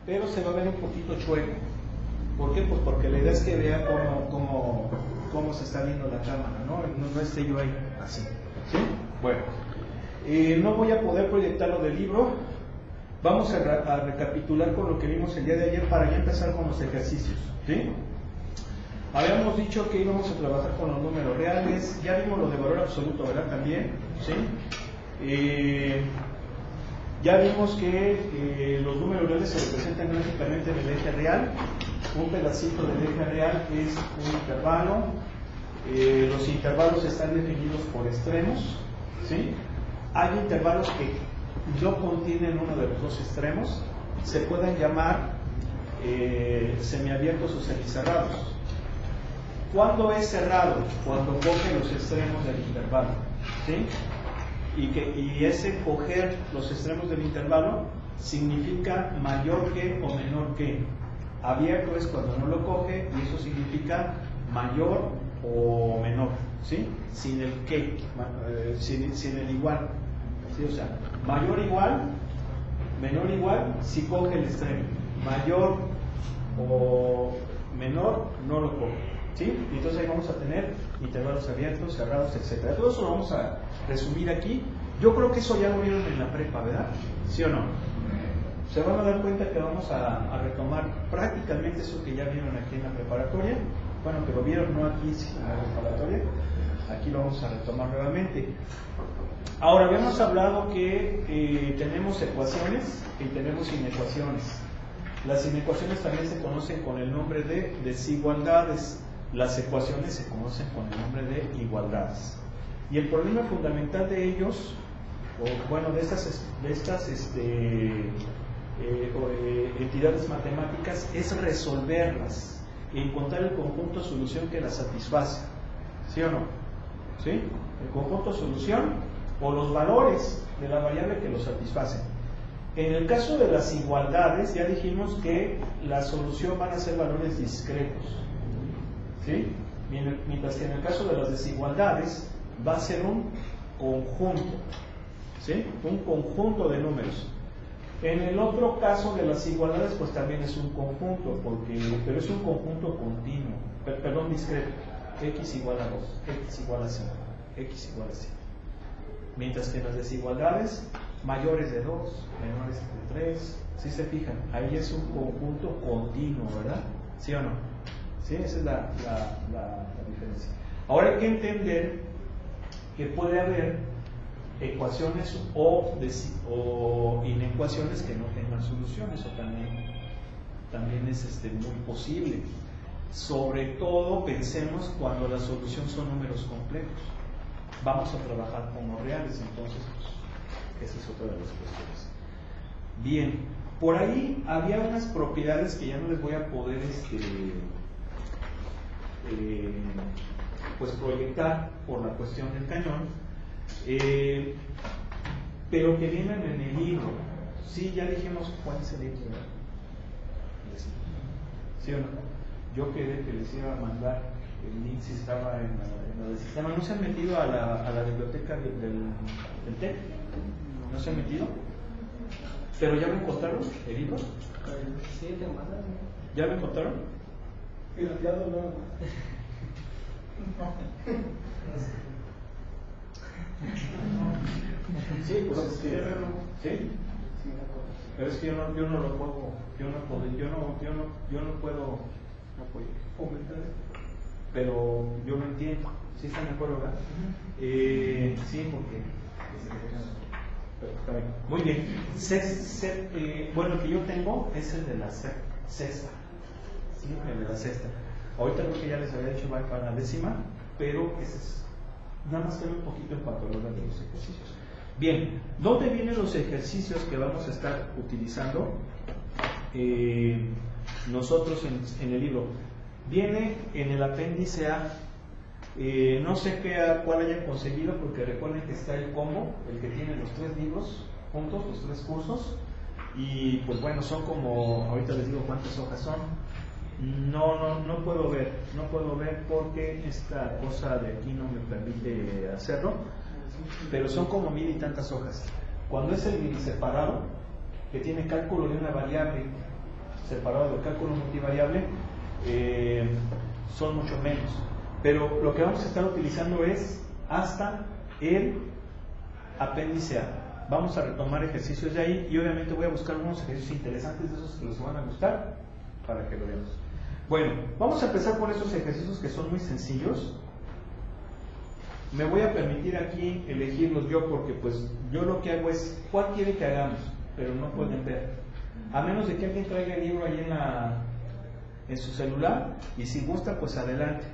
pero se va a ver un poquito chueco. ¿Por qué? Pues porque la idea es que vea cómo se está viendo la cámara, no esté yo ahí así, ¿sí? Bueno, no voy a poder proyectarlo del libro. Vamos a recapitular con lo que vimos el día de ayer para ya empezar con los ejercicios, ¿sí? Habíamos dicho que íbamos a trabajar con los números reales, ya vimos lo de valor absoluto, ¿verdad? También, ¿sí? Ya vimos que los números reales se representan gráficamente en el eje real. Un pedacito del eje real es un intervalo. Los intervalos están definidos por extremos, ¿sí? Hay intervalos que no contienen uno de los dos extremos, se pueden llamar semiabiertos o semicerrados. ¿Cuándo es cerrado? Cuando coge los extremos del intervalo, ¿sí? Y ese coger los extremos del intervalo significa mayor que o menor que. Abierto es cuando no lo coge y eso significa mayor o menor, ¿sí? Sin el que, sin el igual, ¿sí? O sea, mayor igual, menor igual si coge el extremo. Mayor o menor no lo coge, ¿sí? Y entonces ahí vamos a tener intervalos abiertos, cerrados, etc. Todo eso lo vamos a resumir aquí. Yo creo que eso ya lo vieron en la prepa, ¿verdad? ¿Sí o no? Se van a dar cuenta que vamos a retomar prácticamente eso que ya vieron aquí en la preparatoria. Bueno, que lo vieron no aquí, sino en la preparatoria. Aquí lo vamos a retomar nuevamente. Ahora, habíamos hablado que tenemos ecuaciones y tenemos inecuaciones. Las inecuaciones también se conocen con el nombre de desigualdades. Las ecuaciones se conocen con el nombre de igualdades. Y el problema fundamental de ellos, o bueno, de estas entidades matemáticas, es resolverlas y encontrar el conjunto de solución que las satisface. ¿Sí o no? ¿Sí? El conjunto de solución o los valores de la variable que los satisfacen. En el caso de las igualdades, ya dijimos que la solución van a ser valores discretos, ¿sí? Mientras que en el caso de las desigualdades va a ser un conjunto, ¿sí? Un conjunto de números. En el otro caso de las igualdades, pues también es un conjunto, pero es un conjunto continuo, perdón, discreto. X igual a 2, X igual a 5, X igual a 7. Mientras que en las desigualdades, mayores de 2, menores de 3, ¿sí se fijan? Ahí es un conjunto continuo, ¿verdad? ¿Sí o no? ¿Sí? Esa es la diferencia. Ahora hay que entender que puede haber ecuaciones o inecuaciones que no tengan solución. Eso también es muy posible. Sobre todo pensemos cuando la solución son números complejos. Vamos a trabajar con los reales, entonces pues, esa es otra de las cuestiones. Bien, por ahí había unas propiedades que ya no les voy a poder pues proyectar por la cuestión del cañón, pero que vienen en el libro. Sí, ya dijimos cuál es el libro, ¿verdad? ¿Sí o no? Yo quedé que les iba a mandar el link si estaba en la del sistema. ¿No se han metido a la biblioteca del TEC? ¿No se han metido? ¿Pero ya lo encontraron, el libro? Sí, te mandan. ¿Ya lo encontraron? Pirateado no. Sí, pues es que ¿sí? Pero es que yo no lo puedo, yo no puedo comentar, pero yo lo entiendo. ¿Sí están de acuerdo, verdad? Sí, porque está bien. Muy bien. Bueno, el que yo tengo es el de la sexta. Sí, el de la sexta. Ahorita creo que ya les había dicho va para la décima, pero ese es nada más que un poquito en cuanto a lo de los ejercicios. Bien, ¿dónde vienen los ejercicios que vamos a estar utilizando nosotros en el libro? Viene en el apéndice A. No sé cuál hayan conseguido, porque recuerden que está el combo, el que tiene los 3 libros juntos, los 3 cursos, y pues bueno, son como, ahorita les digo cuántas hojas son. No puedo ver porque esta cosa de aquí no me permite hacerlo, pero son como 1000 y tantas hojas. Cuando es el mini separado, que tiene cálculo de una variable separado del cálculo multivariable, son mucho menos. Pero lo que vamos a estar utilizando es hasta el apéndice A. Vamos a retomar ejercicios de ahí y obviamente voy a buscar unos ejercicios interesantes de esos que les van a gustar para que lo veamos. Bueno, vamos a empezar por esos ejercicios que son muy sencillos. Me voy a permitir aquí elegirlos yo porque pues yo lo que hago es ¿cuál quiere que hagamos? Pero no pueden ver. A menos de que alguien traiga el libro ahí en su celular y si gusta pues adelante.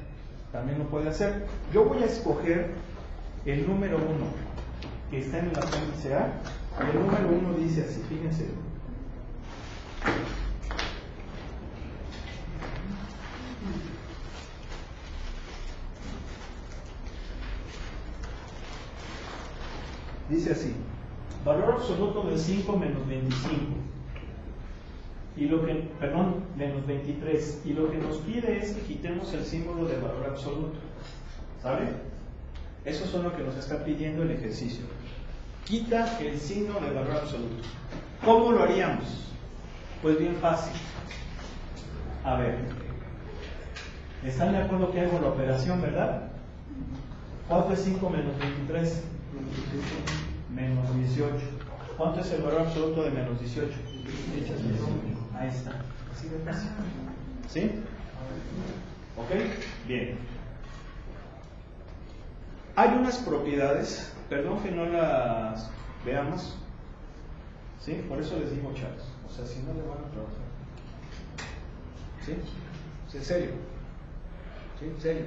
También lo puede hacer. Yo voy a escoger el número 1 que está en el apéndice A. El número 1 dice así, fíjense. Dice así, valor absoluto de 5 menos 25. Y lo que, perdón, menos 23. Y lo que nos pide es que quitemos el símbolo de valor absoluto. ¿Sabe? Eso es lo que nos está pidiendo el ejercicio. Quita el signo de valor absoluto. ¿Cómo lo haríamos? Pues bien fácil. A ver. ¿Están de acuerdo que hago la operación, verdad? ¿Cuánto es 5 menos 23? Menos 18. ¿Cuánto es el valor absoluto de menos 18? Ahí está. Así de fácil. ¿Sí? ¿Ok? Bien. Hay unas propiedades, perdón que no las veamos, ¿sí? Por eso les digo chavos, o sea, si no le van a trabajar, ¿sí? ¿En serio? ¿Sí? ¿En serio?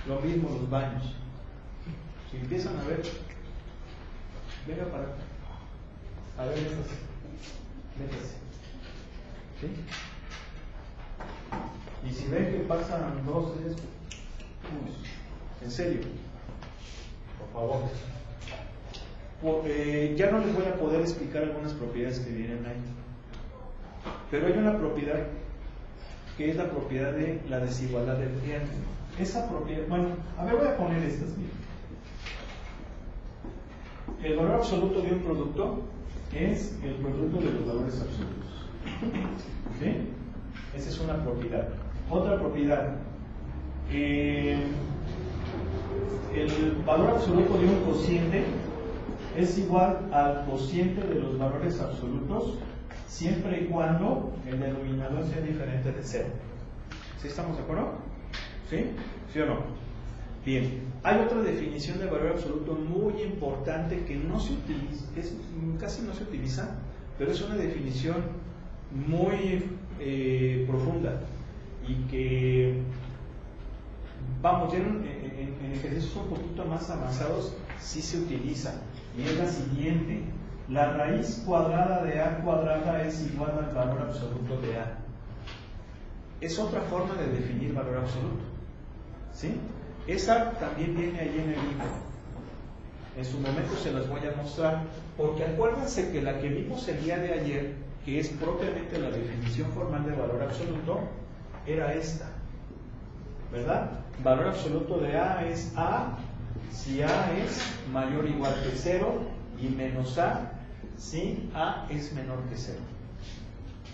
Lo mismo los baños. Si empiezan a ver, venga para acá, a ver estas, métase, ¿sí? Y si ven que pasan 2, 3, en serio, por favor. Ya no les voy a poder explicar algunas propiedades que vienen ahí. Pero hay una propiedad que es la propiedad de la desigualdad del triángulo. Esa propiedad, bueno, a ver, voy a poner estas. El valor absoluto de un producto es el producto de los valores absolutos. ¿Sí? Esa es una propiedad. Otra propiedad. El valor absoluto de un cociente es igual al cociente de los valores absolutos siempre y cuando el denominador sea diferente de 0. ¿Sí estamos de acuerdo? ¿Sí? ¿Sí o no? Bien. Hay otra definición de valor absoluto muy importante que no se utiliza, casi no se utiliza, pero es una definición muy profunda y que vamos, ya en ejercicios un poquito más avanzados sí se utiliza, y es la siguiente: la raíz cuadrada de A cuadrada es igual al valor absoluto de A. Es otra forma de definir valor absoluto, ¿sí? Esa también viene ahí en el libro. En su momento se las voy a mostrar, porque acuérdense que la que vimos el día de ayer, que es propiamente la definición formal de valor absoluto, era esta, ¿verdad? Valor absoluto de A es A si A es mayor o igual que 0 y menos A si A es menor que 0.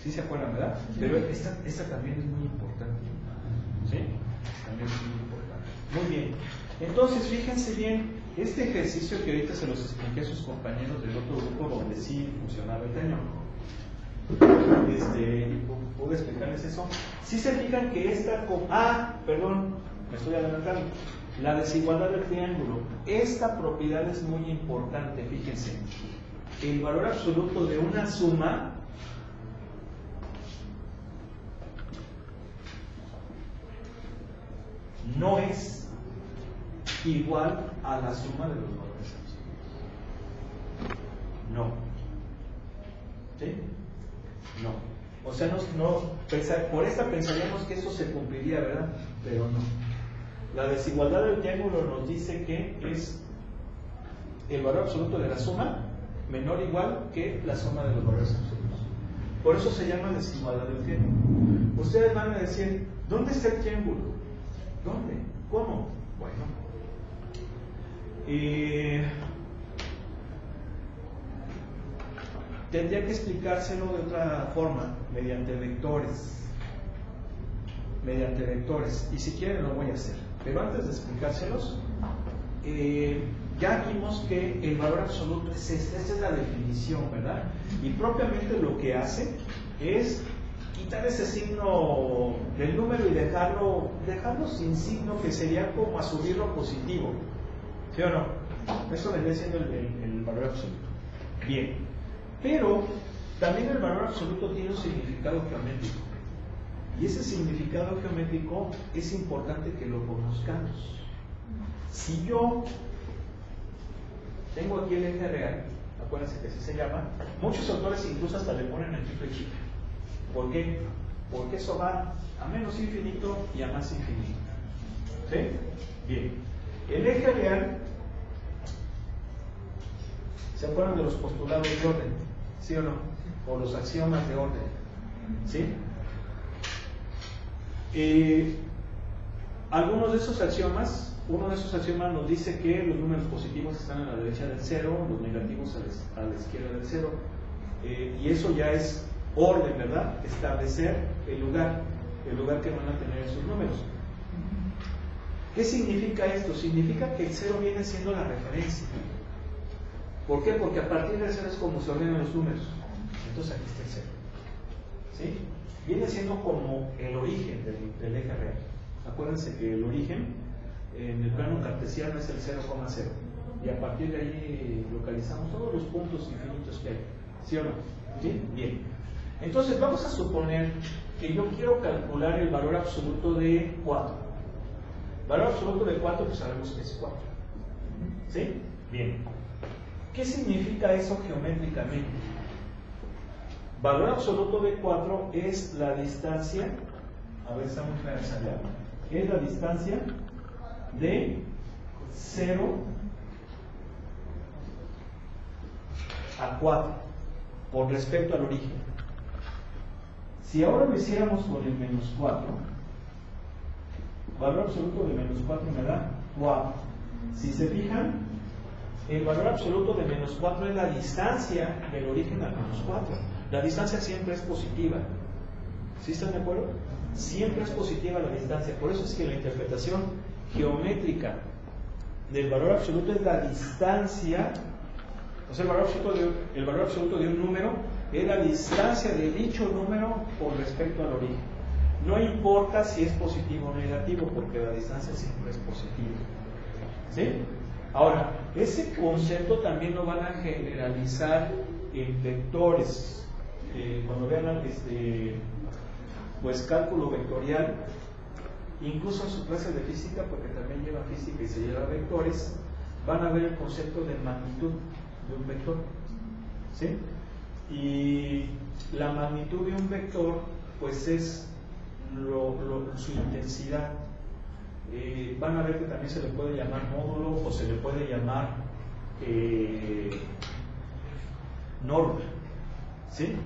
¿Sí se acuerdan, verdad? Pero esta también es muy importante, ¿sí? También es muy importante. Muy bien. Entonces, fíjense bien, este ejercicio que ahorita se los expliqué a sus compañeros del otro grupo donde sí funcionaba el tema. ¿Puedo explicarles eso? Si se fijan que esta perdón, me estoy adelantando. La desigualdad del triángulo. Esta propiedad es muy importante, fíjense. El valor absoluto de una suma no es igual a la suma de los valores absolutos. No. ¿Sí? No. O sea, por esta pensaríamos que eso se cumpliría, ¿verdad? Pero no. La desigualdad del triángulo nos dice que es el valor absoluto de la suma menor o igual que la suma de los valores absolutos. Por eso se llama desigualdad del triángulo. Ustedes van a decir, ¿dónde está el triángulo? ¿Dónde? ¿Cómo? Bueno, tendría que explicárselo de otra forma, mediante vectores. Mediante vectores. Y si quieren lo voy a hacer. Pero antes de explicárselos, ya vimos que el valor absoluto es este, esta es la definición, ¿verdad? Y propiamente lo que hace es quitar ese signo del número y dejarlo sin signo, que sería como asumirlo positivo, ¿sí o no? Eso vendría siendo el valor absoluto. Bien, pero también el valor absoluto tiene un significado geométrico, y ese significado geométrico es importante que lo conozcamos. Si yo tengo aquí el eje real, acuérdense que así se llama, muchos autores incluso hasta le ponen el triple chip. ¿Por qué? Porque eso va a menos infinito y a más infinito. ¿Sí? Bien. El eje real, ¿se acuerdan de los postulados de orden? ¿Sí o no? O los axiomas de orden. ¿Sí? Algunos de esos axiomas, uno de esos axiomas nos dice que los números positivos están a la derecha del cero, los negativos a la izquierda del cero, y eso ya es orden, ¿verdad? Establecer el lugar que van a tener esos números. ¿Qué significa esto? Significa que el cero viene siendo la referencia. ¿Por qué? Porque a partir del cero es como se ordenan los números. Entonces aquí está el cero. ¿Sí? Viene siendo como el origen del eje real. Acuérdense que el origen en el plano cartesiano es el 0,0. Y a partir de ahí localizamos todos los puntos infinitos que hay. ¿Sí o no? ¿Sí? Bien. Entonces vamos a suponer que yo quiero calcular el valor absoluto de 4. Valor absoluto de 4, pues sabemos que es 4. ¿Sí? Bien. ¿Qué significa eso geométricamente? Valor absoluto de 4 es la distancia, a ver, está muy clara esa llama, es la distancia de 0 a 4 con respecto al origen. Si ahora lo hiciéramos con el menos 4, valor absoluto de menos 4 me da 4. Si se fijan, el valor absoluto de menos 4 es la distancia del origen al menos 4. La distancia siempre es positiva. ¿Sí están de acuerdo? Siempre es positiva la distancia. Por eso es que la interpretación geométrica del valor absoluto es la distancia, o sea, el valor absoluto de un número es la distancia de dicho número con respecto al origen. No importa si es positivo o negativo, porque la distancia siempre es positiva. ¿Sí? Ahora, ese concepto también lo van a generalizar en vectores. Cuando vean pues cálculo vectorial, incluso en su clase de física, porque también lleva física y se lleva vectores, van a ver el concepto de magnitud de un vector. ¿Sí? Y la magnitud de un vector pues es su intensidad. Van a ver que también se le puede llamar módulo o se le puede llamar norma. ¿Sí?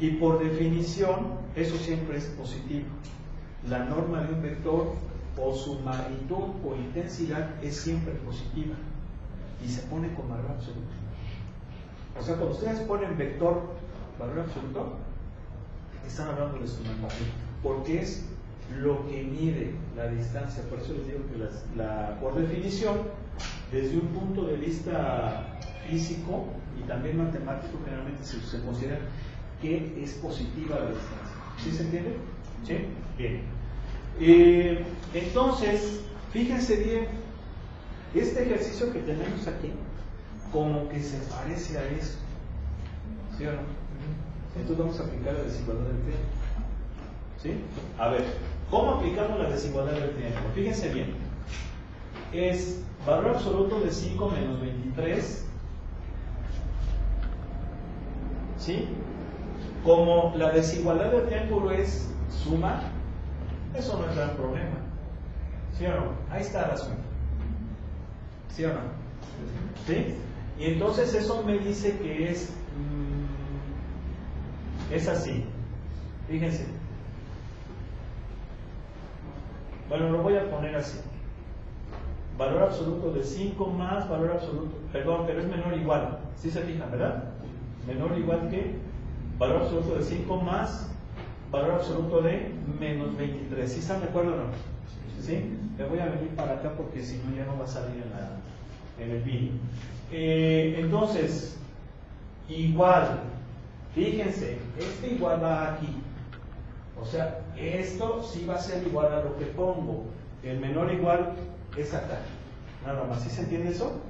Y por definición, eso siempre es positivo. La norma de un vector o su magnitud o intensidad es siempre positiva y se pone con valor absoluto. O sea, cuando ustedes ponen vector valor absoluto, están hablando de su magnitud, porque es lo que mide la distancia. Por eso les digo que por definición, desde un punto de vista físico y también matemático, generalmente se considera que es positiva la distancia. ¿Sí se entiende? ¿Sí? Bien. Entonces, fíjense bien, este ejercicio que tenemos aquí, como que se parece a eso. ¿Sí o no? Entonces vamos a aplicar la desigualdad del triángulo. ¿Sí? A ver, ¿cómo aplicamos la desigualdad del triángulo? Fíjense bien. Es valor absoluto de 5 menos 23. ¿Sí? Como la desigualdad del triángulo es suma, eso no es gran problema. ¿Sí o no? Ahí está la suma. ¿Sí o no? ¿Sí? Y entonces eso me dice que es así. Fíjense. Bueno, lo voy a poner así. valor absoluto de 5 más valor absoluto, perdón, pero es menor o igual, ¿sí se fijan, verdad? Menor o igual que valor absoluto de 5 más valor absoluto de menos 23. ¿Sí están de acuerdo o no? ¿Sí? Me voy a venir para acá porque si no ya no va a salir en el vídeo. Entonces, igual, fíjense, este igual va aquí. O sea, esto sí va a ser igual a lo que pongo. El menor igual es acá. Nada más, ¿sí se entiende eso?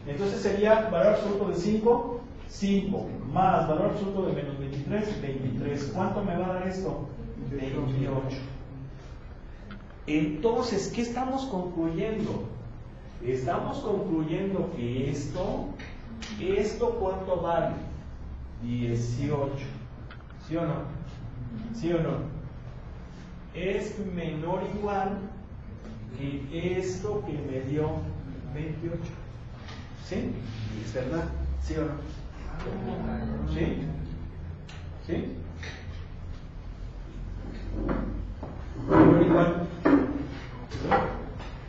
Entonces sería valor absoluto de 5, 5, más valor absoluto de menos 23, 23. ¿Cuánto me va a dar esto? 28. Entonces, ¿qué estamos concluyendo? Estamos concluyendo que esto ¿cuánto vale? 18. ¿Sí o no? ¿Sí o no? Es menor o igual que esto que me dio 28. ¿Sí? Y es verdad. ¿Sí o no? ¿Sí? ¿Sí? Menor o igual.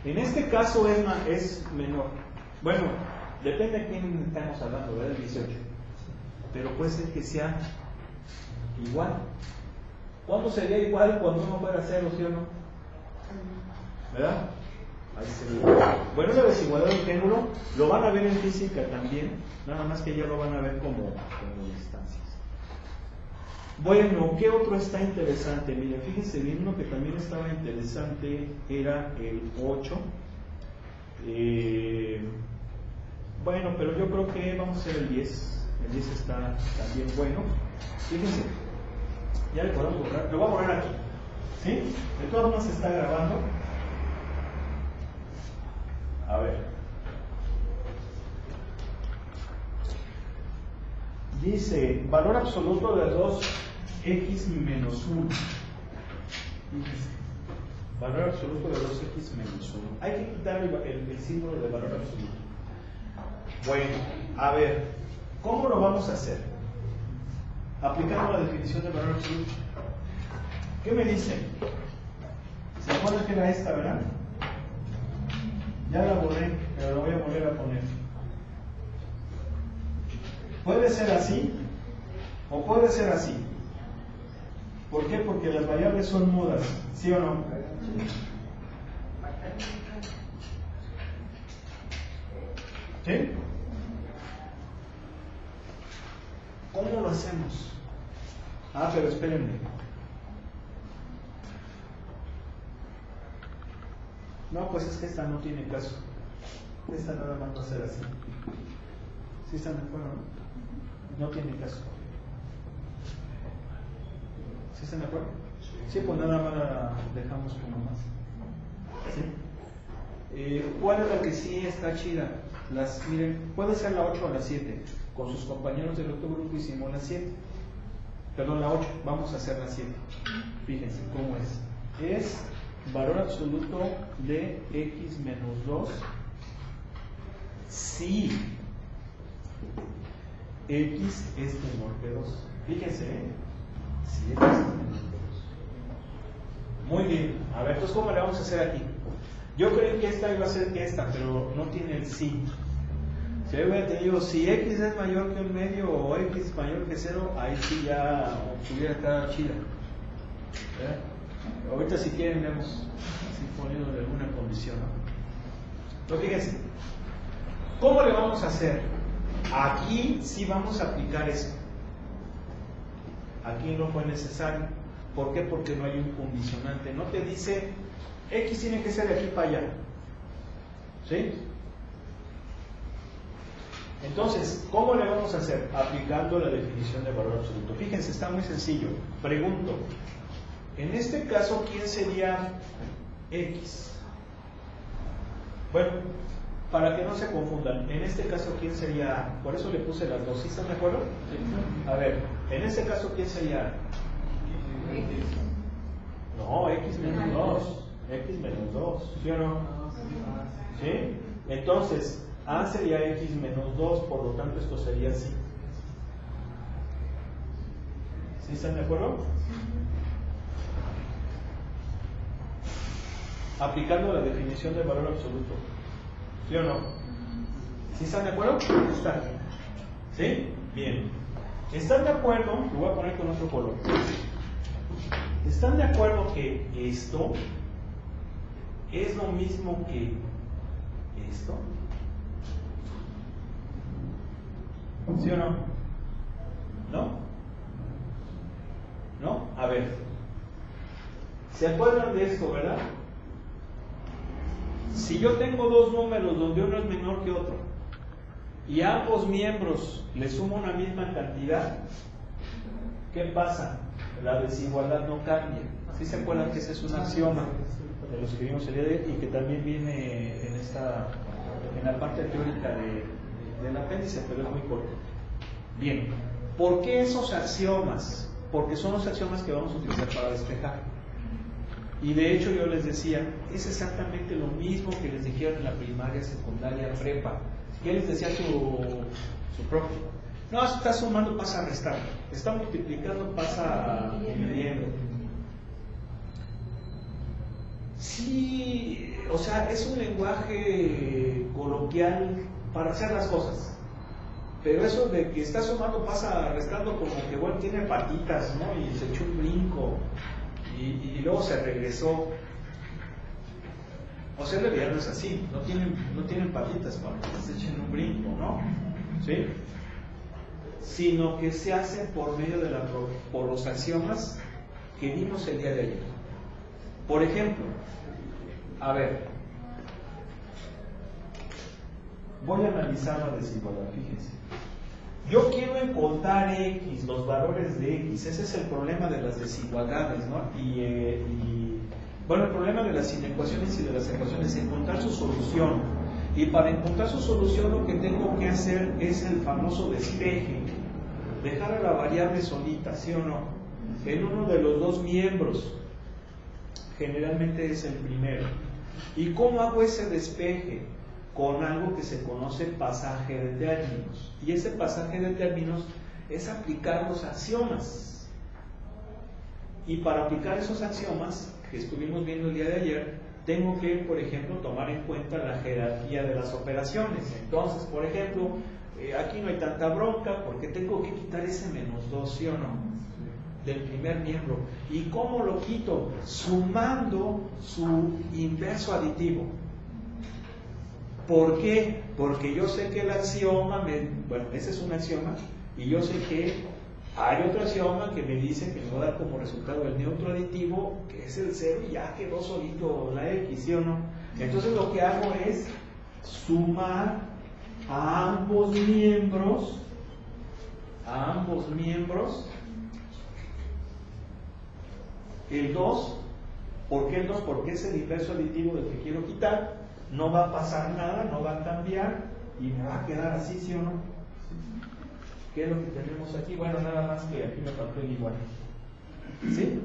En este caso es menor. Bueno, depende de quién estamos hablando, ¿verdad? 18. Pero puede ser que sea igual. ¿Cuándo sería igual? Cuando uno fuera cero, ¿sí o no? ¿Verdad? Ahí sería. Bueno, la desigualdad del género lo van a ver en física también, nada más que ya lo van a ver como distancias. Bueno, ¿qué otro está interesante? Miren, fíjense bien, uno que también estaba interesante era el 8. Bueno, pero yo creo que vamos a hacer el 10. El 10 está también bueno. Fíjense, ya le podemos borrar, lo voy a borrar aquí. ¿Sí? De todas formas se está grabando. A ver. Dice, valor absoluto de 2x menos 1. Valor absoluto de 2x menos 1. Hay que quitar el símbolo de valor absoluto. Bueno, a ver, ¿cómo lo vamos a hacer? Aplicando la definición de valor absoluto. ¿Qué me dice? ¿Se acuerdan que era esta, verdad? Ya la borré, pero la voy a volver a poner. Puede ser así o puede ser así. ¿Por qué? Porque las variables son mudas, ¿sí o no? ¿Sí? ¿Cómo lo hacemos? Pero espérenme. No, pues es que esta no tiene caso. Esta nada más va a ser así. ¿Sí están de acuerdo? No tiene caso. ¿Sí están de acuerdo? Sí, pues nada más la dejamos como más. ¿Sí? ¿Cuál es la que sí está chida? Miren, puede ser la 8 o la 7. Con sus compañeros del otro grupo hicimos la 7. Perdón, la 8. Vamos a hacer la 7. Fíjense cómo es. Es valor absoluto de x menos 2 si x es menor que 2. Fíjense, si x es menor que 2. Muy bien. A ver, entonces, ¿cómo le vamos a hacer aquí? Yo creo que esta iba a ser que esta, pero no tiene el sí. Si yo hubiera tenido, si x es mayor que un medio o x mayor que 0, ahí sí ya hubiera quedado chida. ¿Verdad? Ahorita si quieren vemos si poniendo alguna condición, ¿no? Pero fíjense, ¿cómo le vamos a hacer? Aquí sí vamos a aplicar esto. Aquí no fue necesario. ¿Por qué? Porque no hay un condicionante. No te dice x tiene que ser de aquí para allá. ¿Sí? Entonces, ¿cómo le vamos a hacer? Aplicando la definición de valor absoluto. Fíjense, está muy sencillo. Pregunto, en este caso, ¿quién sería x? Bueno, para que no se confundan, en este caso, ¿quién sería a? Por eso le puse las dos. ¿Sí están de acuerdo? Sí. A ver, en este caso, ¿quién sería a? No, x menos 2. X menos 2, ¿sí o no? ¿Sí? Entonces, a sería x menos 2, por lo tanto esto sería así. ¿Sí están de acuerdo? Aplicando la definición de valor absoluto. ¿Sí o no? ¿Sí están de acuerdo? ¿Están? ¿Sí? Bien. ¿Están de acuerdo? Lo voy a poner con otro color. ¿Están de acuerdo que esto es lo mismo que esto? ¿Sí o no? ¿No? ¿No? A ver. ¿Se acuerdan de esto, verdad? Si yo tengo dos números donde uno es menor que otro y a ambos miembros le sumo una misma cantidad, ¿qué pasa? La desigualdad no cambia. ¿Sí se acuerdan que ese es un axioma de los que vimos el día de hoy y que también viene en la parte teórica del apéndice, pero es muy corto? Bien, ¿por qué esos axiomas? Porque son los axiomas que vamos a utilizar para despejar. Y de hecho yo les decía, es exactamente lo mismo que les dijeron en la primaria, secundaria, prepa. ¿Qué les decía su profe? No, está sumando, pasa a restar. Está multiplicando, pasa a dividiendo. Sí, o sea, es un lenguaje coloquial para hacer las cosas. Pero eso de que está sumando, pasa restando, como que bueno, tiene patitas, ¿no? Y se echó un brinco y luego se regresó. O sea, en realidad no es así, no tienen patitas para que se echen un brinco, ¿no? ¿Sí? Sino que se hace por medio de por los axiomas que vimos el día de ayer. Por ejemplo, a ver, voy a analizar la desigualdad, fíjense. Yo quiero encontrar X, los valores de X, ese es el problema de las desigualdades, ¿no? Bueno, el problema de las inecuaciones y de las ecuaciones es encontrar su solución. Y para encontrar su solución lo que tengo que hacer es el famoso despeje. Dejar a la variable solita, ¿sí o no? En uno de los dos miembros. Generalmente es el primero. ¿Y cómo hago ese despeje? Con algo que se conoce pasaje de términos. Y ese pasaje de términos es aplicar los axiomas. Y para aplicar esos axiomas que estuvimos viendo el día de ayer, tengo que, por ejemplo, tomar en cuenta la jerarquía de las operaciones. Entonces, por ejemplo, aquí no hay tanta bronca porque tengo que quitar ese -2, ¿sí o no? Del primer miembro. ¿Y cómo lo quito? Sumando su inverso aditivo. ¿Por qué? Porque yo sé que el axioma, bueno, ese es un axioma, y yo sé que hay otro axioma que me dice que me va a dar como resultado el neutro aditivo, que es el 0, y ya quedó solito la X, ¿sí o no? Entonces lo que hago es sumar a ambos miembros, el 2. ¿Por qué el 2? Porque es el inverso aditivo del que quiero quitar. No va a pasar nada, no va a cambiar y me va a quedar así, ¿sí o no? ¿Qué es lo que tenemos aquí? Bueno, nada más que aquí me faltó el igual. ¿Sí?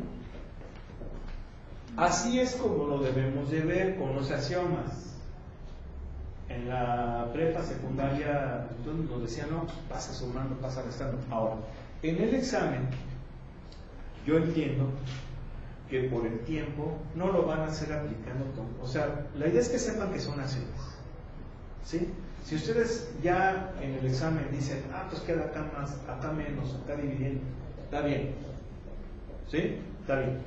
Así es como lo debemos de ver con los axiomas. En la prepa secundaria entonces nos decían, no, pasa sumando, pasa restando. Ahora, en el examen, yo entiendo que por el tiempo no lo van a hacer aplicando todo. O sea, la idea es que sepan que son acciones. ¿Sí? Si ustedes ya en el examen dicen, pues queda acá más, acá menos, acá dividiendo, está bien. ¿Sí? Está bien.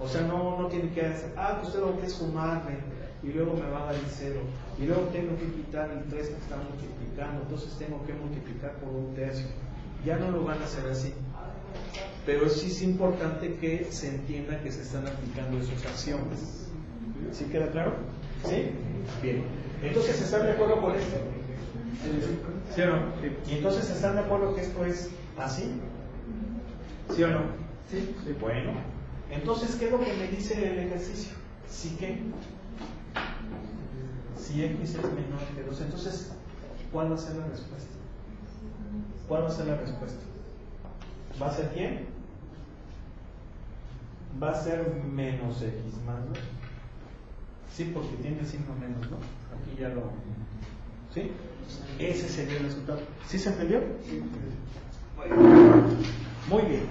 O sea, no tiene que hacer, pues tengo que sumarle y luego me va a dar el 0 y luego tengo que quitar el 3 que está multiplicando, entonces tengo que multiplicar por 1/3. Ya no lo van a hacer así. Pero sí es importante que se entienda que se están aplicando esos axiomas. ¿Sí queda claro? ¿Sí? Bien. Entonces, ¿están de acuerdo con esto? ¿Sí o no? ¿Y entonces están de acuerdo que esto es así? ¿Sí o no? Sí. Bueno. Entonces, ¿qué es lo que me dice el ejercicio? ¿Sí qué? Si X es menor que 2, entonces, ¿cuál va a ser la respuesta? ¿Cuál va a ser la respuesta? ¿Va a ser quién? Va a ser menos X más 2. Sí, porque tiene el signo menos, ¿no? Aquí ya lo... ¿Sí? Ese sería el resultado. ¿Sí se entendió? Sí. Muy bien.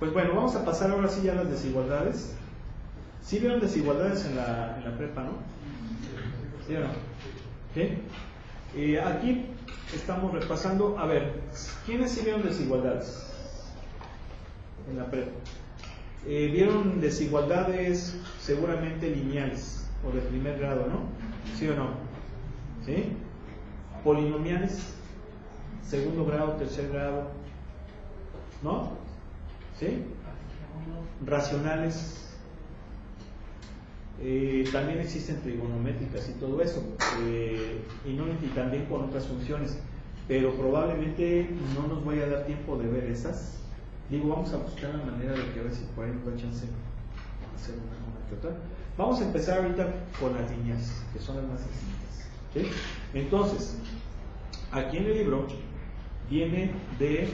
Pues bueno, vamos a pasar ahora sí ya a las desigualdades. ¿Sí vieron desigualdades en la prepa, no? ¿Sí o no? ¿Sí? Aquí estamos repasando, a ver, ¿quiénes sí vieron desigualdades en la prepa? Vieron desigualdades seguramente lineales o de primer grado, ¿no? ¿Sí o no? ¿Sí? Polinomiales, segundo grado, tercer grado, ¿no? ¿Sí? Racionales. También existen trigonométricas y todo eso, y también con otras funciones, pero probablemente no nos vaya a dar tiempo de ver esas. Digo, vamos a buscar la manera de que a ver si por ahí nos da chance de hacer una que otra. Vamos a empezar ahorita con las lineales, que son las más sencillas, ¿sí? Entonces, aquí en el libro viene de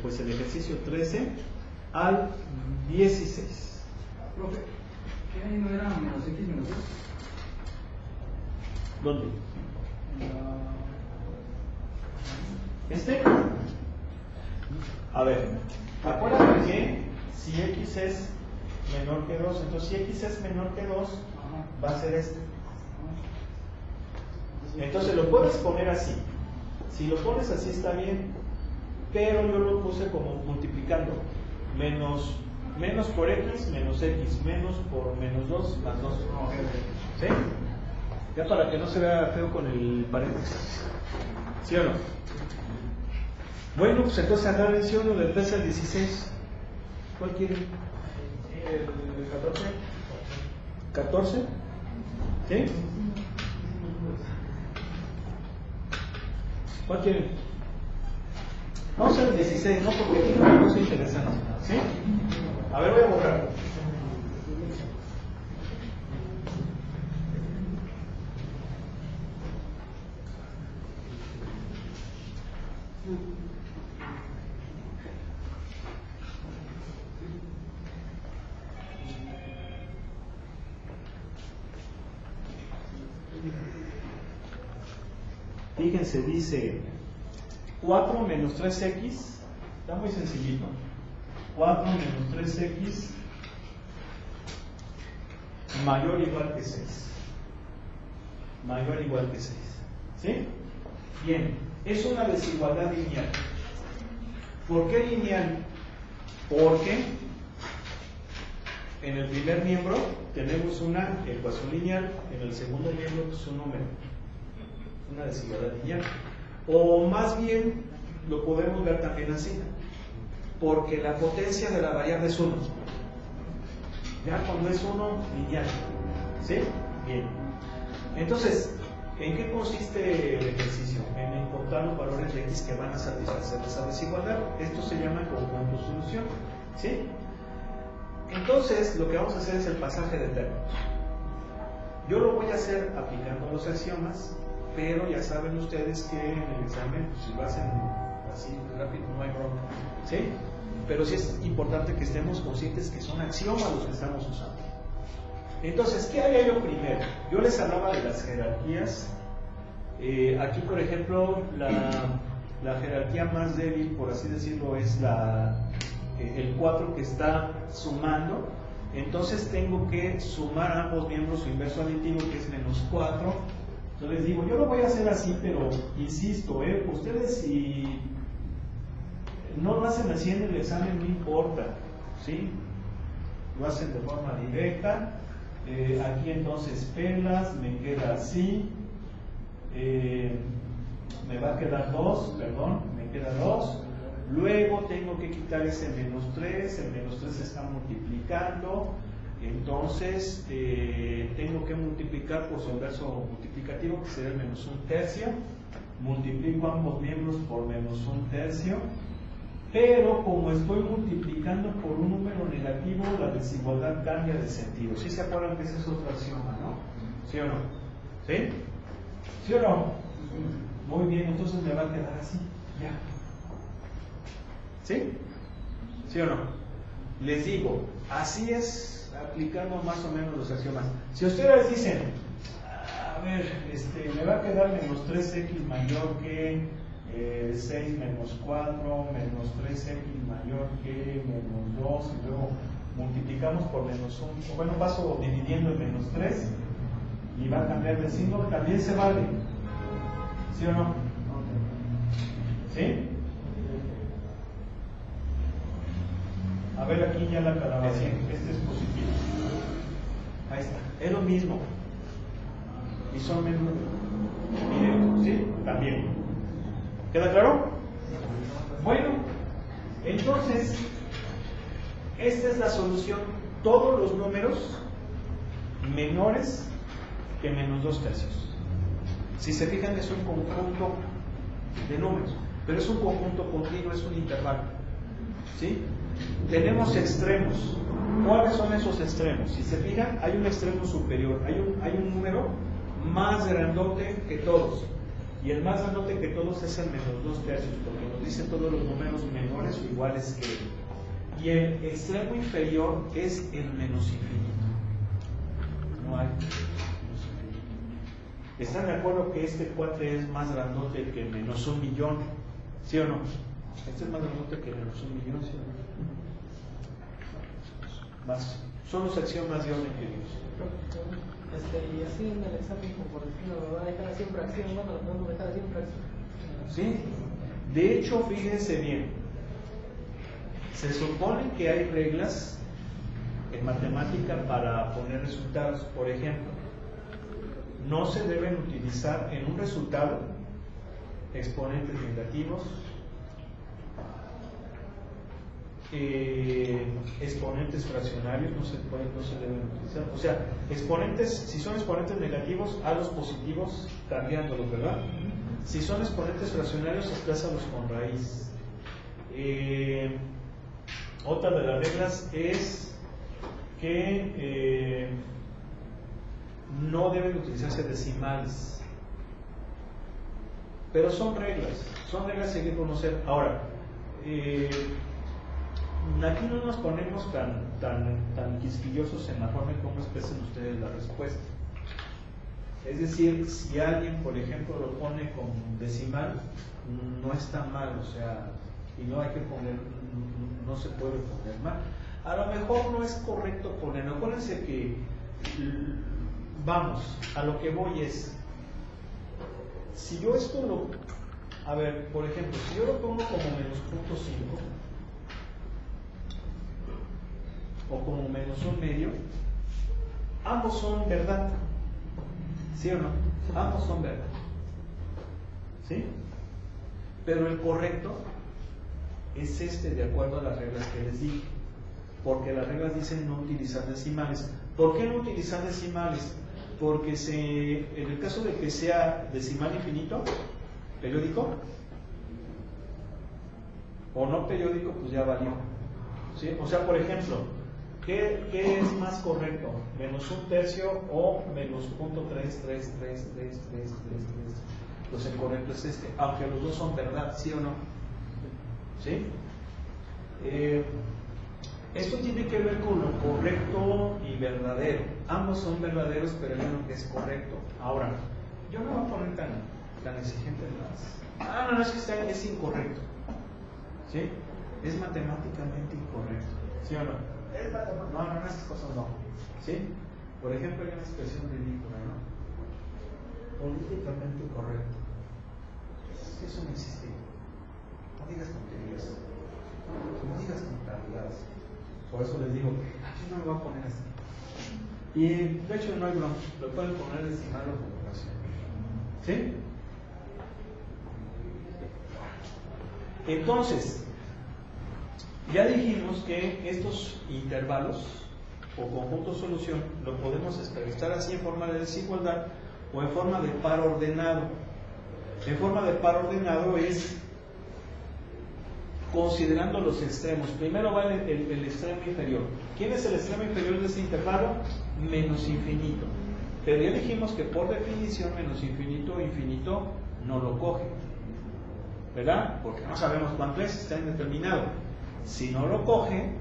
pues el ejercicio 13 al 16. Profe, ¿qué ahí no era menos x menos 2? ¿Dónde? A ver, acuérdate que si x es menor que 2, entonces si x es menor que 2, va a ser este. Entonces lo puedes poner así. Si lo pones así está bien, pero yo lo puse como multiplicando. Menos por x, menos x, menos por menos 2, más 2. ¿Sí? Ya para que no se vea feo con el paréntesis. ¿Sí o no? Bueno, pues entonces agarren si uno del 13 al 16. ¿Cuál quieren? El 14. 14. ¿Sí? ¿Cuál quieren? Vamos a hacer el 16, ¿no? Porque aquí no me cosa interesante. ¿Sí? A ver, voy a borrar. Fíjense, dice 4 menos 3x, está muy sencillito. 4 menos 3x mayor o igual que 6. Mayor o igual que 6. ¿Sí? Bien, es una desigualdad lineal. ¿Por qué lineal? Porque en el primer miembro tenemos una ecuación lineal, en el segundo miembro es un número. Una desigualdad lineal. O más bien lo podemos ver también así, porque la potencia de la variable es 1. Ya cuando es 1, lineal. ¿Sí? Bien. Entonces, ¿en qué consiste el ejercicio? En encontrar los valores de x que van a satisfacer esa desigualdad. Esto se llama conjunto solución. ¿Sí? Entonces, lo que vamos a hacer es el pasaje de términos. Yo lo voy a hacer aplicando los axiomas, pero ya saben ustedes que en el examen, pues, si lo hacen así rápido, no hay bronca. ¿Sí? Pero sí es importante que estemos conscientes que son axiomas los que estamos usando. Entonces, ¿qué haría yo primero? Yo les hablaba de las jerarquías. Aquí, por ejemplo, la jerarquía más débil, por así decirlo, es el 4 que está sumando. Entonces tengo que sumar ambos miembros su inverso aditivo, que es menos 4. Entonces digo, yo lo voy a hacer así, pero insisto, ustedes si no lo hacen así en el examen, no importa, ¿sí? Lo hacen de forma directa. Aquí entonces pelas, me queda así, me va a quedar 2, perdón, me queda 2. Luego tengo que quitar ese menos 3, el menos 3 se está multiplicando. Entonces tengo que multiplicar por su inverso multiplicativo, que sería el menos 1/3. Multiplico ambos miembros por menos 1/3. Pero como estoy multiplicando por un número negativo, la desigualdad cambia de sentido. ¿Sí se acuerdan que ese es otro axioma, no? ¿Sí o no? ¿Sí? ¿Sí o no? Muy bien, entonces me va a quedar así. Ya. ¿Sí? ¿Sí o no? Les digo, así es aplicando más o menos los axiomas. Si ustedes dicen, a ver, me va a quedar menos 3x mayor que 6 menos 4 menos 3x mayor que menos 2 y luego multiplicamos por menos 1. Bueno, paso dividiendo en menos 3 y va a cambiar de signo. También se vale. ¿Sí o no? ¿Sí? A ver, aquí ya la calabacín. Este es positivo. Ahí está. Es lo mismo. Y son menos. Miren, ¿sí? También. ¿Queda claro? Bueno, entonces, esta es la solución. Todos los números menores que menos 2/3. Si se fijan, es un conjunto de números, pero es un conjunto continuo, es un intervalo. ¿Sí? Tenemos extremos. ¿Cuáles son esos extremos? Si se fijan, hay un extremo superior, hay un número más grandote que todos. Y el más grandote que todos es el menos 2/3, porque nos dice todos los números menores o iguales que él. Y el extremo inferior es el menos infinito. No hay menos infinito. ¿Están de acuerdo que este cuate es más grandote que menos 1.000.000? ¿Sí o no? Este es más grandote que menos 1.000.000, ¿sí o no? Más. Solo sección más de orden que Dios. Y así en el examen, por decirlo, lo va a dejar así en fracción, ¿no? Lo podemos dejar así en fracción. Sí. De hecho, fíjense bien. Se supone que hay reglas en matemática para poner resultados. Por ejemplo, no se deben utilizar en un resultado exponentes negativos, exponentes fraccionarios, no se deben utilizar. O sea, exponentes, si son exponentes negativos, a los positivos cambiándolos, ¿verdad? Si son exponentes fraccionarios, exprésalos con raíz. Otra de las reglas es que no deben utilizarse decimales. Pero son reglas que hay que conocer. Ahora, aquí no nos ponemos tan quisquillosos en la forma en cómo expresen ustedes la respuesta. Es decir, si alguien, por ejemplo, lo pone con decimal, no está mal, o sea, y no hay que poner, no se puede poner mal. A lo mejor no es correcto ponerlo. Acuérdense que, vamos, a lo que voy es, si yo esto a ver, por ejemplo, si yo lo pongo como menos 0.5 o como menos 1/2, ambos son verdad. ¿Sí o no? Ambos son verdad. ¿Sí? Pero el correcto es de acuerdo a las reglas que les dije. Porque las reglas dicen no utilizar decimales. ¿Por qué no utilizar decimales? Porque en el caso de que sea decimal infinito, periódico, o no periódico, pues ya valió. ¿Sí? O sea, por ejemplo, ¿qué es más correcto? ¿Menos 1/3 o menos 0.3333333? Pues el correcto es aunque los dos son verdad, ¿sí o no? ¿Sí? Esto tiene que ver con lo correcto y verdadero. Ambos son verdaderos, pero hay uno que es correcto. Ahora, yo no voy a poner tan exigente en las... no, es que es incorrecto. ¿Sí? Es matemáticamente incorrecto. ¿Sí o no? No, esas cosas no. ¿Sí? Por ejemplo, hay una expresión ridícula, ¿no? Políticamente incorrecto. Eso no existe. No digas tonterías. No digas tonterías. Por eso les digo, aquí no me voy a poner así. Y de hecho no hay bronca, lo pueden poner decimal o con fracción. ¿Sí? Entonces, ya dijimos que estos intervalos o conjuntos solución lo podemos expresar así en forma de desigualdad o en forma de par ordenado. En forma de par ordenado es considerando los extremos. Primero va el extremo inferior. ¿Quién es el extremo inferior de este intervalo? Menos infinito. Pero ya dijimos que por definición menos infinito no lo coge, ¿verdad? Porque no sabemos cuánto es, está indeterminado. Si no lo coge,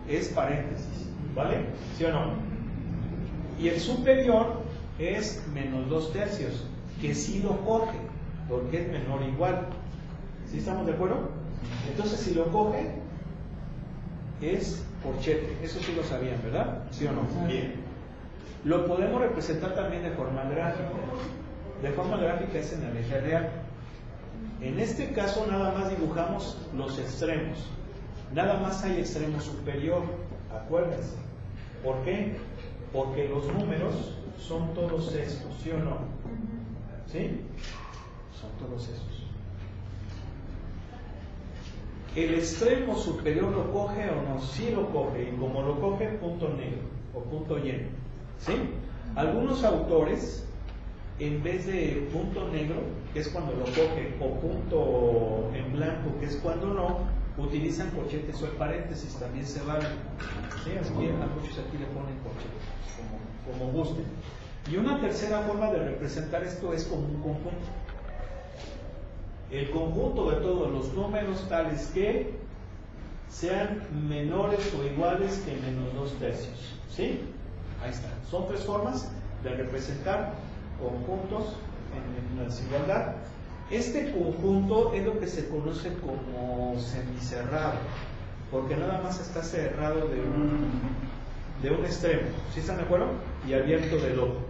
es paréntesis, ¿vale? ¿Sí o no? Y el superior es menos 2/3, que sí lo coge, porque es menor o igual. ¿Sí estamos de acuerdo? Entonces, si lo coge, es corchete. Eso sí lo sabían, ¿verdad? ¿Sí o no? Bien. Lo podemos representar también de forma gráfica. De forma gráfica es en el eje real. En este caso nada más dibujamos los extremos. Nada más hay extremo superior. Acuérdense. ¿Por qué? Porque los números son todos estos, ¿sí o no? ¿Sí? Son todos esos. ¿El extremo superior lo coge o no? Sí lo coge, y como lo coge, punto negro o punto lleno. ¿Sí? Algunos autores, en vez de punto negro, que es cuando lo coge, o punto en blanco, que es cuando no, utilizan corchetes o paréntesis, también se vale. ¿Sí? Así que a muchos aquí le ponen corchetes, como gusten. Y una tercera forma de representar esto es como un conjunto. El conjunto de todos los números tales que sean menores o iguales que menos 2/3. ¿Sí? Ahí está. Son tres formas de representar conjuntos en la desigualdad. Este conjunto es lo que se conoce como semicerrado, porque nada más está cerrado de un extremo. ¿Sí están de acuerdo? Y abierto del otro.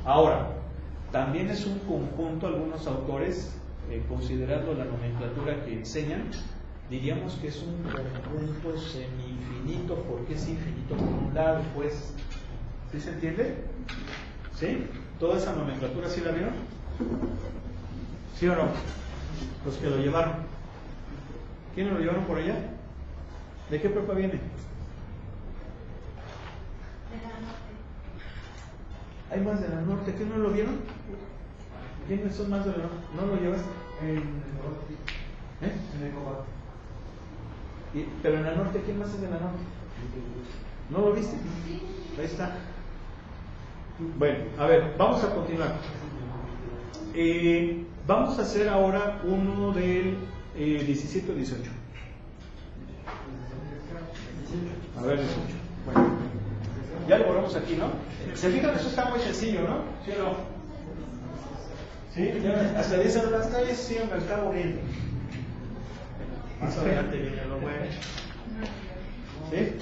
Ahora, también es un conjunto, algunos autores, considerando la nomenclatura que enseñan, diríamos que es un conjunto semi-infinito, porque es infinito por un lado, pues. ¿Sí se entiende? ¿Sí? ¿Toda esa nomenclatura sí la vieron? ¿Sí o no? Los que lo llevaron. ¿Quiénes lo llevaron por allá? ¿De qué prepa viene? ¿Hay más de la norte? ¿Qué no lo vieron? ¿Quiénes son más de la norte? ¿No lo llevas? En el norte. En el Cobat. Pero en la norte, ¿quién más es de la norte? ¿No lo viste? Ahí está. Bueno, a ver, vamos a continuar. Vamos a hacer ahora uno del 17 o 18. A ver, 18. Bueno, ya lo volvemos aquí, ¿no? Se fijan, eso está muy sencillo, ¿no? ¿Sí o no? ¿Sí? Ya, hasta dicen las calles, sí, me está aburriendo. Más adelante viene lo bueno. ¿Sí?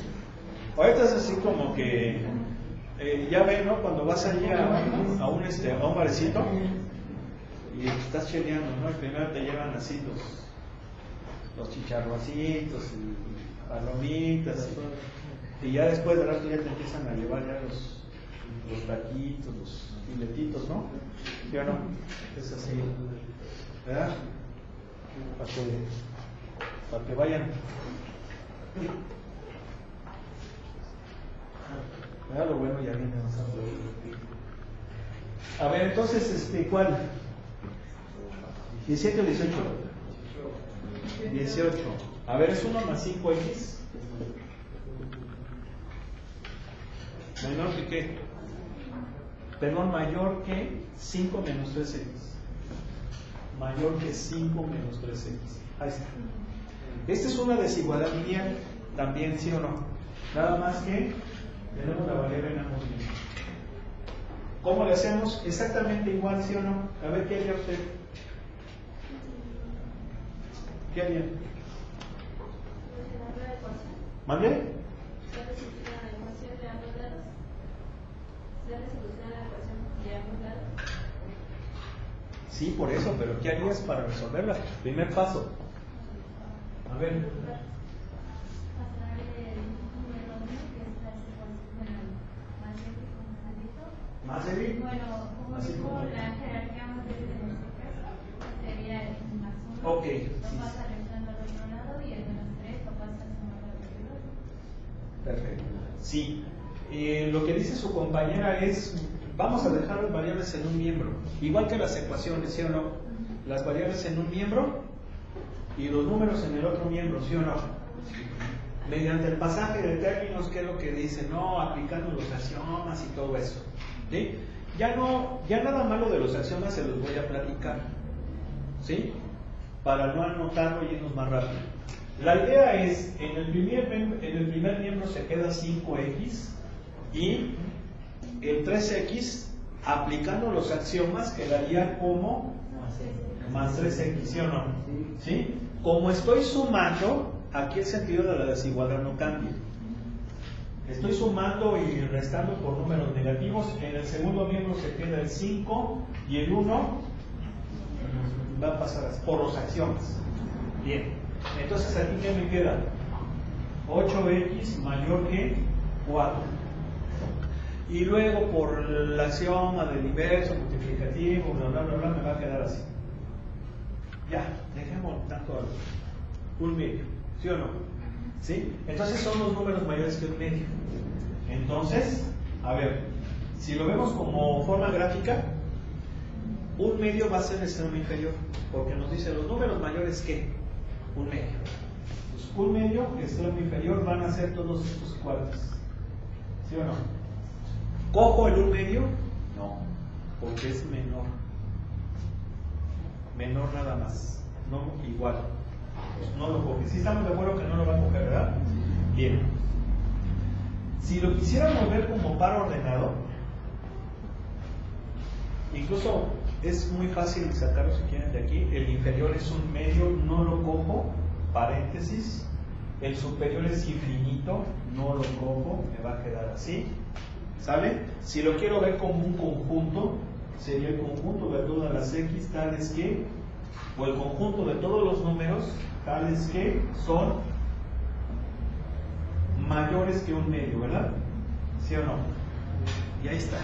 Ahorita es así como que ya ven, ¿no? Cuando vas allí a un barecito y estás cheleando, ¿no? Y primero te llevan así los chicharroncitos y palomitas y ya después de rato ya te empiezan a llevar ya los taquitos, los filetitos, ¿no? ¿Sí o no? Es así, ¿verdad? Para que vayan. ¿Verdad? Lo bueno ya viene avanzando. A ver, entonces, ¿cuál? ¿17 o 18? 18. A ver, es 1 más 5x. ¿Menor que qué? Perdón, mayor que 5 menos 3x. Mayor que 5 menos 3x. Ahí está. Esta es una desigualdad lineal, también, ¿sí o no? Nada más que tenemos la variable en ambos líneas. ¿Cómo le hacemos? Exactamente igual, ¿sí o no? A ver, ¿qué haría usted? ¿Qué haría? ¿Mande? Sí, por eso, pero ¿qué harías para resolverla? Primer paso. A ver. ¿Más débil? Bueno, así como la jerarquía más débil en este caso sería el más 1. Ok. Lo pasa restando al otro lado y el menos 3 lo pasa sumando al otro lado. Perfecto. Sí. Lo que dice su compañera es, vamos a dejar las variables en un miembro, igual que las ecuaciones, ¿sí o no? Las variables en un miembro y los números en el otro miembro, ¿sí o no? Mediante el pasaje de términos, ¿qué es lo que dice? No, aplicando los axiomas y todo eso. ¿Sí? Ya nada malo de los axiomas se los voy a platicar, ¿sí? Para no anotarlo y irnos más rápido. La idea es, en el primer miembro se queda 5x y el 3x Aplicando los axiomas quedaría como más 3x, ¿sí o no? ¿Sí? Como estoy sumando, aquí el sentido de la desigualdad no cambia. Estoy sumando y restando por números negativos. En el segundo miembro se queda el 5 y el 1 va a pasar por los axiomas. Bien, entonces aquí ¿qué me queda? 8x mayor que 4. Y luego por el axioma del inverso multiplicativo, bla bla bla bla, me va a quedar así. Ya, dejemos tanto un medio, ¿sí o no? ¿Sí? Entonces son los números mayores que un medio. Entonces, a ver, si lo vemos como forma gráfica, un medio va a ser el extremo inferior, porque nos dice los números mayores que un medio. Pues un medio, extremo inferior, van a ser todos estos cuartos. ¿Sí o no? ¿Cojo el un medio? No, porque es menor. Menor nada más, no igual. Pues no lo coge. Si estamos de acuerdo que no lo va a coger, ¿verdad? Bien. Si lo quisiéramos ver como par ordenado, incluso es muy fácil sacarlo si quieren de aquí. El inferior es un medio, no lo cojo, paréntesis. El superior es infinito, no lo cojo, me va a quedar así. ¿Sale? Si lo quiero ver como un conjunto, sería el conjunto de todas las x tales que, o el conjunto de todos los números tales que son mayores que un medio, ¿verdad? ¿Sí o no? Y ahí está,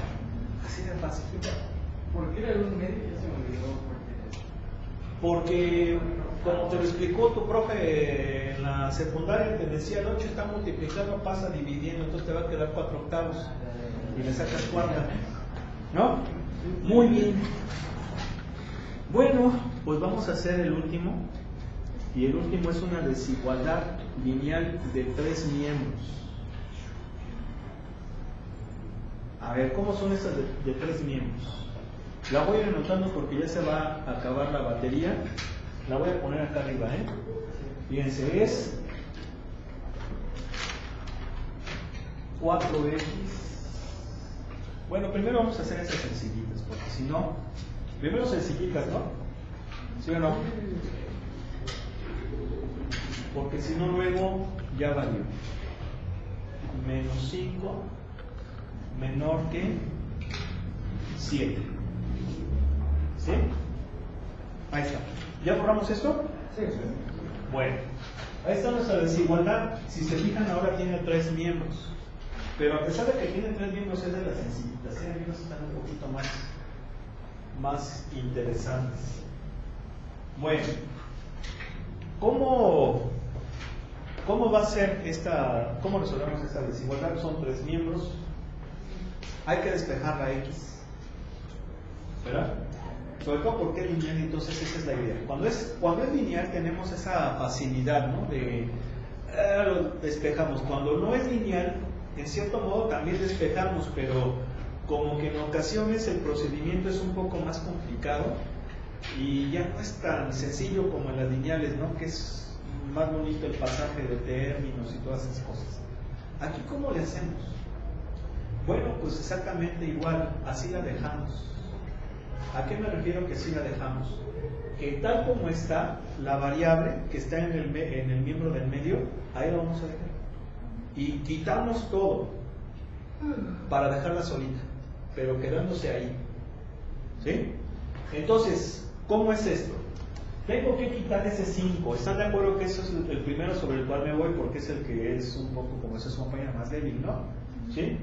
así de fácil. ¿Por qué era el 1 medio? Ya se me olvidó. Porque, como te lo explicó tu profe en la secundaria, te decía el 8 está multiplicando, pasa dividiendo, entonces te va a quedar 4/8 y le sacas cuarta, ¿no? Muy bien. Bueno, pues vamos a hacer el último, y el último es una desigualdad lineal de 3 miembros. A ver, ¿cómo son estas de 3 miembros? La voy a ir anotando porque ya se va a acabar la batería. La voy a poner acá arriba, ¿eh? Fíjense, es 4x. Bueno, primero vamos a hacer esas sencillitas, porque si no, primero sencillitas, ¿no? ¿Sí o no? Porque si no, luego ya valió. Menos 5 menor que 7. ¿Sí? Ahí está. ¿Ya borramos esto? Sí. Bueno, ahí está nuestra desigualdad. Si se fijan, ahora tiene 3 miembros. Pero a pesar de que tiene 3 miembros, es de las sencillitas. Hay miembros están un poquito más interesantes. Bueno, ¿cómo va a ser esta? ¿Cómo resolvemos esta desigualdad? Son 3 miembros. Hay que despejar la X, ¿verdad? Sobre todo porque es lineal, entonces esa es la idea. Cuando es lineal tenemos esa facilidad, ¿no? Lo despejamos. Cuando no es lineal, en cierto modo también despejamos, pero como que en ocasiones el procedimiento es un poco más complicado y ya no es tan sencillo como en las lineales, ¿no? Que es más bonito el pasaje de términos y todas esas cosas. Aquí, ¿cómo le hacemos? Bueno, pues exactamente igual, así la dejamos. ¿A qué me refiero que así la dejamos? Que tal como está, la variable que está en el miembro del medio, ahí la vamos a dejar. Y quitamos todo para dejarla solita, pero quedándose ahí. ¿Sí? Entonces, ¿cómo es esto? Tengo que quitar ese 5. ¿Están de acuerdo que eso es el primero sobre el cual me voy? Porque es el que es un poco, como esa es su compañía, más débil, ¿no? ¿Sí?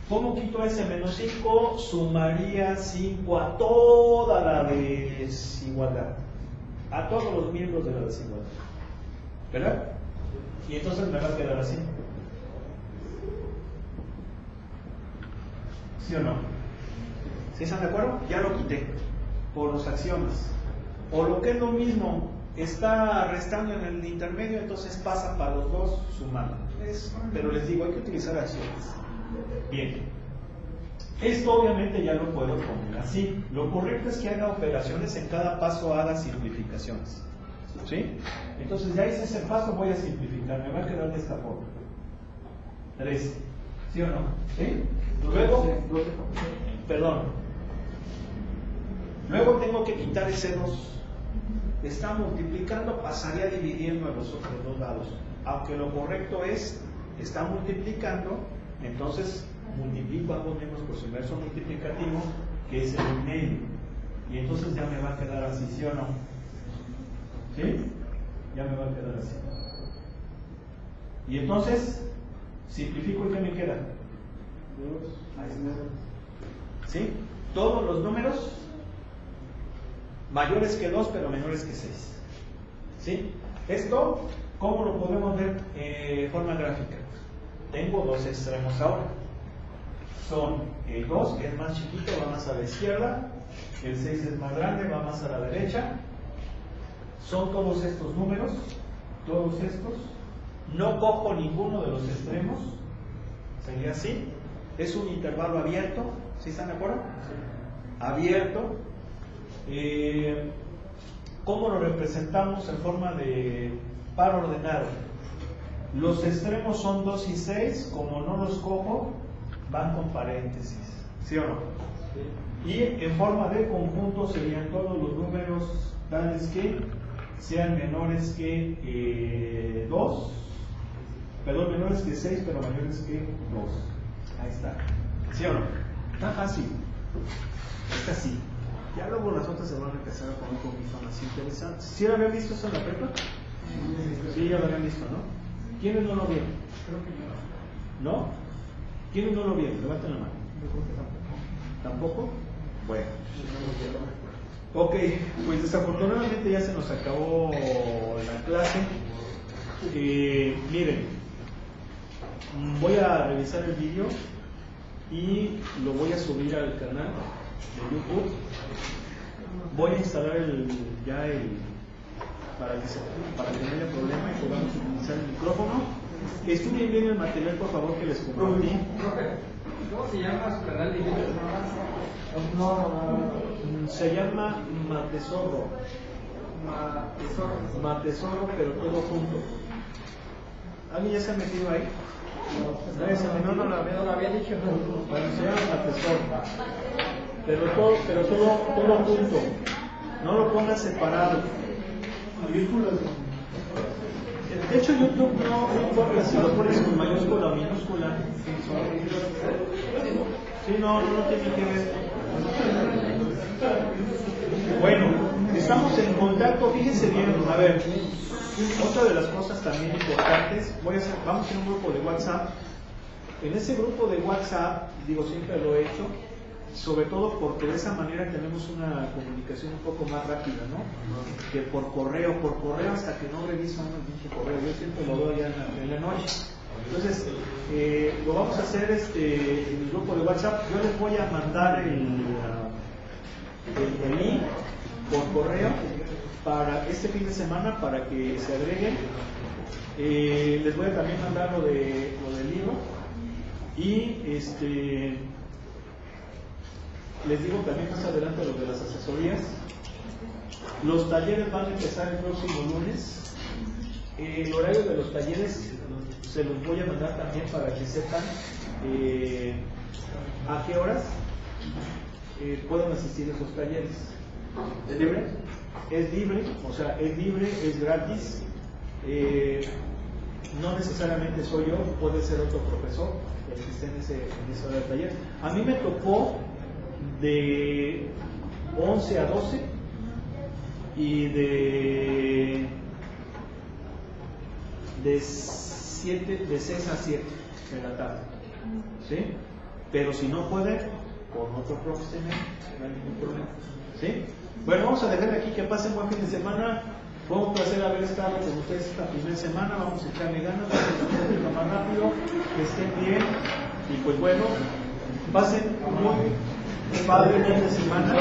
¿Cómo quito ese menos 5? Sumaría 5 a toda la desigualdad, a todos los miembros de la desigualdad, ¿verdad? Y entonces me va a quedar así. ¿Sí o no? ¿Sí están de acuerdo? Ya lo quité por los axiomas. O lo que es lo mismo, está restando en el intermedio, entonces pasa para los dos sumando. Pero les digo, hay que utilizar axiomas. Bien, esto obviamente ya lo puedo poner así. Lo correcto es que haga operaciones, en cada paso haga simplificaciones. ¿Sí? Entonces ya hice ese paso, voy a simplificar, me va a quedar de esta forma. 3, ¿sí o no? ¿Sí? Luego, perdón, Luego tengo que quitar ese 2. Está multiplicando, pasaría dividiendo a los otros dos lados. Aunque lo correcto es, está multiplicando, entonces multiplico algo menos por su inverso multiplicativo, que es el medio. Y entonces ya me va a quedar así, ¿sí o no? ¿Sí? Ya me va a quedar así. Y entonces, simplifico y ¿qué me queda? ¿Sí? Todos los números mayores que 2 pero menores que 6. ¿Sí? Esto, ¿cómo lo podemos ver de forma gráfica? Tengo dos extremos ahora. Son el 2, que es más chiquito, va más a la izquierda. El 6 es más grande, va más a la derecha. Son todos estos números, todos estos. No cojo ninguno de los extremos. Sería así. Es un intervalo abierto. ¿Sí están de acuerdo? Abierto. ¿Cómo lo representamos en forma de par ordenado? Los extremos son 2 y 6. Como no los cojo, van con paréntesis. ¿Sí o no? Y en forma de conjunto serían todos los números tales que sean menores que 2, perdón, menores que 6, pero mayores que 2. Ahí está. ¿Sí o no? Está fácil. Es así. Ya luego las otras se van a empezar a poner con más interesantes. ¿Sí lo habían visto eso en la prepa? Sí, ya lo habían visto, ¿no? ¿Quiénes no lo vieron? Creo que no. ¿No? ¿Quiénes no lo vieron? Levanten la mano. Yo creo que tampoco. ¿Tampoco? Bueno. Ok, pues desafortunadamente ya se nos acabó la clase. Miren, voy a revisar el vídeo y lo voy a subir al canal de YouTube. Voy a instalar para que no haya problema y podamos utilizar el micrófono. Estudien bien el material, por favor, que les compartí. Profe, ¿cómo se llama su canal de YouTube? Se llama Matesorro. Matesorro, pero todo junto. ¿Alguien ya se ha metido ahí? ¿Nadie se ha metido? No lo había dicho. Bueno, se llama Matesorro. Pero todo junto. No lo pongas separado. De hecho, YouTube no importa si lo pones con mayúscula o minúscula. Sí, no tiene que ver. Bueno, estamos en contacto. Fíjense bien, a ver, otra de las cosas también importantes, vamos a hacer un grupo de WhatsApp. En ese grupo de WhatsApp, digo, siempre lo he hecho, sobre todo porque de esa manera tenemos una comunicación un poco más rápida, ¿no? Que por correo hasta que no revisan el pinche correo. Yo siempre lo doy ya en la noche. Entonces, lo vamos a hacer en el grupo de WhatsApp. Yo les voy a mandar el link por correo para este fin de semana para que se agreguen. Les voy a también mandar lo del libro y les digo también más adelante lo de las asesorías. Los talleres van a empezar el próximo lunes. El horario de los talleres se los voy a mandar también para que sepan a qué horas pueden asistir a esos talleres. ¿Es libre? Es libre, o sea, es libre, es gratis. No necesariamente soy yo, puede ser otro profesor el que esté en esa hora de taller. A mí me tocó de 11 a 12 y de 6 a 7 de la tarde, ¿sí? Pero si no puede, con otro profesional, no hay ningún problema, ¿sí? Bueno, vamos a dejar aquí, que pasen buen fin de semana. Fue un placer haber estado con ustedes esta primera semana. Vamos a echarle ganas, vamos a hacer un poquito más rápido, que estén bien y pues bueno, pasen muy padre fin de semana.